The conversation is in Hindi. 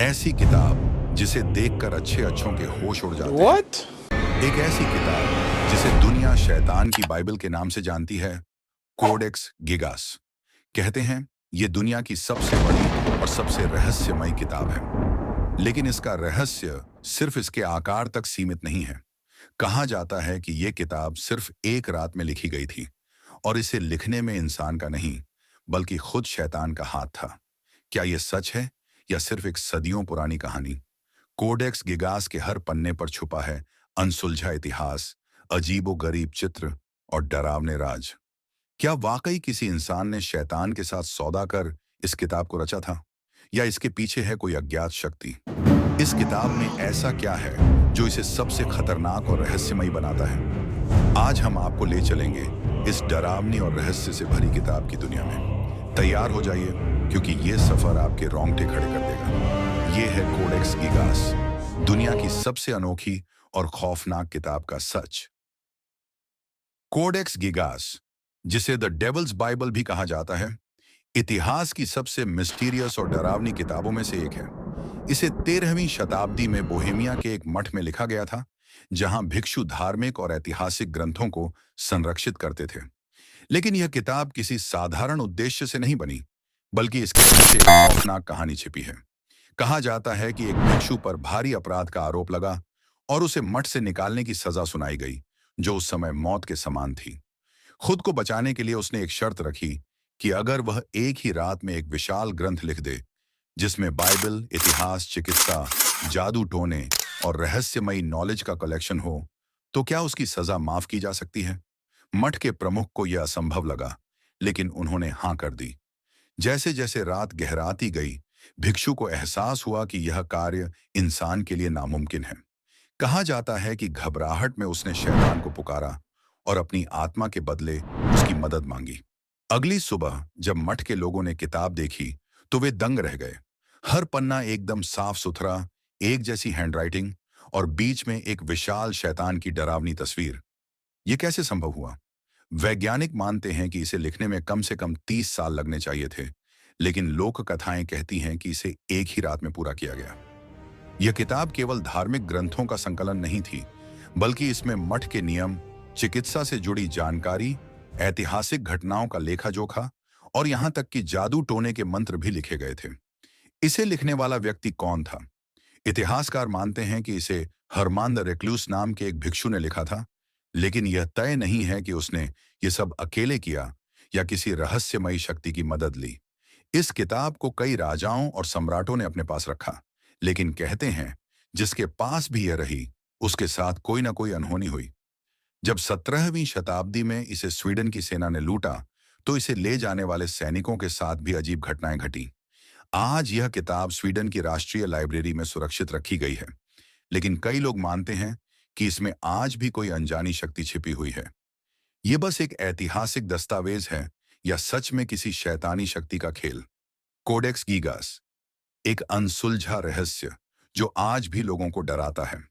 ऐसी किताब जिसे देखकर अच्छे अच्छों के होश उड़ जाते हैं। What? एक ऐसी किताब जिसे दुनिया शैतान की बाइबल के नाम से जानती है, कोडेक्स गिगास। कहते हैं ये दुनिया की सबसे बड़ी और सबसे रहस्यमयी किताब है। लेकिन इसका रहस्य सिर्फ इसके आकार तक सीमित नहीं है। कहा जाता है कि ये किताब सिर्फ एक रात में लिखी गई थी और इसे लिखने में इंसान का नहीं बल्कि खुद शैतान का हाथ था। क्या यह सच है या सिर्फ एक सदियों पुरानी कहानी? कोडेक्स गिगास के हर पन्ने पर छुपा है अनसुलझा इतिहास, अजीबो-गरीब चित्र और डरावने राज। क्या वाकई किसी इंसान ने शैतान के साथ सौदा कर इस किताब को रचा था या इसके पीछे है कोई अज्ञात शक्ति? इस किताब में ऐसा क्या है जो इसे सबसे खतरनाक और रहस्यमयी बनाता है? आज हम आपको ले चलेंगे इस डरावनी और रहस्य से भरी किताब की दुनिया में। तैयार हो जाइए क्योंकि ये सफर आपके रोंगटे खड़े कर देगा। ये है कोडेक्स गिगास, दुनिया की सबसे अनोखी और खौफनाक किताब का सच। कोडेक्स गिगास, जिसे द डेविल्स बाइबल भी कहा जाता है, इतिहास की सबसे मिस्टीरियस और डरावनी किताबों में से एक है। इसे 13वीं शताब्दी में बोहेमिया के एक मठ में लिखा गया था, जहां भिक्षु धार्मिक और ऐतिहासिक ग्रंथों को संरक्षित करते थे। लेकिन यह किताब किसी साधारण उद्देश्य से नहीं बनी, बल्कि इसके पीछे एक खौफनाक कहानी छिपी है। कहा जाता है कि एक भिक्षु पर भारी अपराध का आरोप लगा और उसे मठ से निकालने की सजा सुनाई गई, जो उस समय मौत के समान थी। खुद को बचाने के लिए उसने एक शर्त रखी कि अगर वह एक ही रात में एक विशाल ग्रंथ लिख दे, जिसमें बाइबल, इतिहास, चिकित्सा, जादू टोने और रहस्यमयी नॉलेज का कलेक्शन हो, तो क्या उसकी सजा माफ की जा सकती है? मठ के प्रमुख को यह असंभव लगा, लेकिन उन्होंने हाँ कर दी। जैसे जैसे रात गहराती गई, भिक्षु को एहसास हुआ कि यह कार्य इंसान के लिए नामुमकिन है। कहा जाता है कि घबराहट में उसने शैतान को पुकारा और अपनी आत्मा के बदले उसकी मदद मांगी। अगली सुबह जब मठ के लोगों ने किताब देखी, तो वे दंग रह गए। हर पन्ना एकदम साफ सुथरा, एक जैसी हैंडराइटिंग और बीच में एक विशाल शैतान की डरावनी तस्वीर। ये कैसे संभव हुआ? वैज्ञानिक मानते हैं कि इसे लिखने में कम से कम 30 साल लगने चाहिए थे, लेकिन लोक कथाएं कहती हैं कि इसे एक ही रात में पूरा किया गया। यह किताब केवल धार्मिक ग्रंथों का संकलन नहीं थी, बल्कि इसमें मठ के नियम, चिकित्सा से जुड़ी जानकारी, ऐतिहासिक घटनाओं का लेखा-जोखा और यहाँ तक कि जादू टोने के मंत्र भी लिखे गए थे। इसे लिखने वाला व्यक्ति कौन था? इतिहासकार मानते हैं कि इसे हरमान द रेक्लूस नाम के एक भिक्षु ने लिखा था, लेकिन यह तय नहीं है कि उसने ये सब अकेले किया या किसी रहस्यमयी शक्ति की मदद ली। इस किताब को कई राजाओं और सम्राटों ने अपने पास रखा, लेकिन कहते हैं जिसके पास भी यह रही, उसके साथ कोई ना कोई अनहोनी हुई। जब 17वीं शताब्दी में इसे स्वीडन की सेना ने लूटा, तो इसे ले जाने वाले सैनिकों के साथ भी अजीब घटनाएं घटी। आज यह किताब स्वीडन की राष्ट्रीय लाइब्रेरी में सुरक्षित रखी गई है, लेकिन कई लोग मानते हैं कि इसमें आज भी कोई अनजानी शक्ति छिपी हुई है। ये बस एक ऐतिहासिक दस्तावेज है या सच में किसी शैतानी शक्ति का खेल? कोडेक्स गिगास, एक अनसुलझा रहस्य जो आज भी लोगों को डराता है।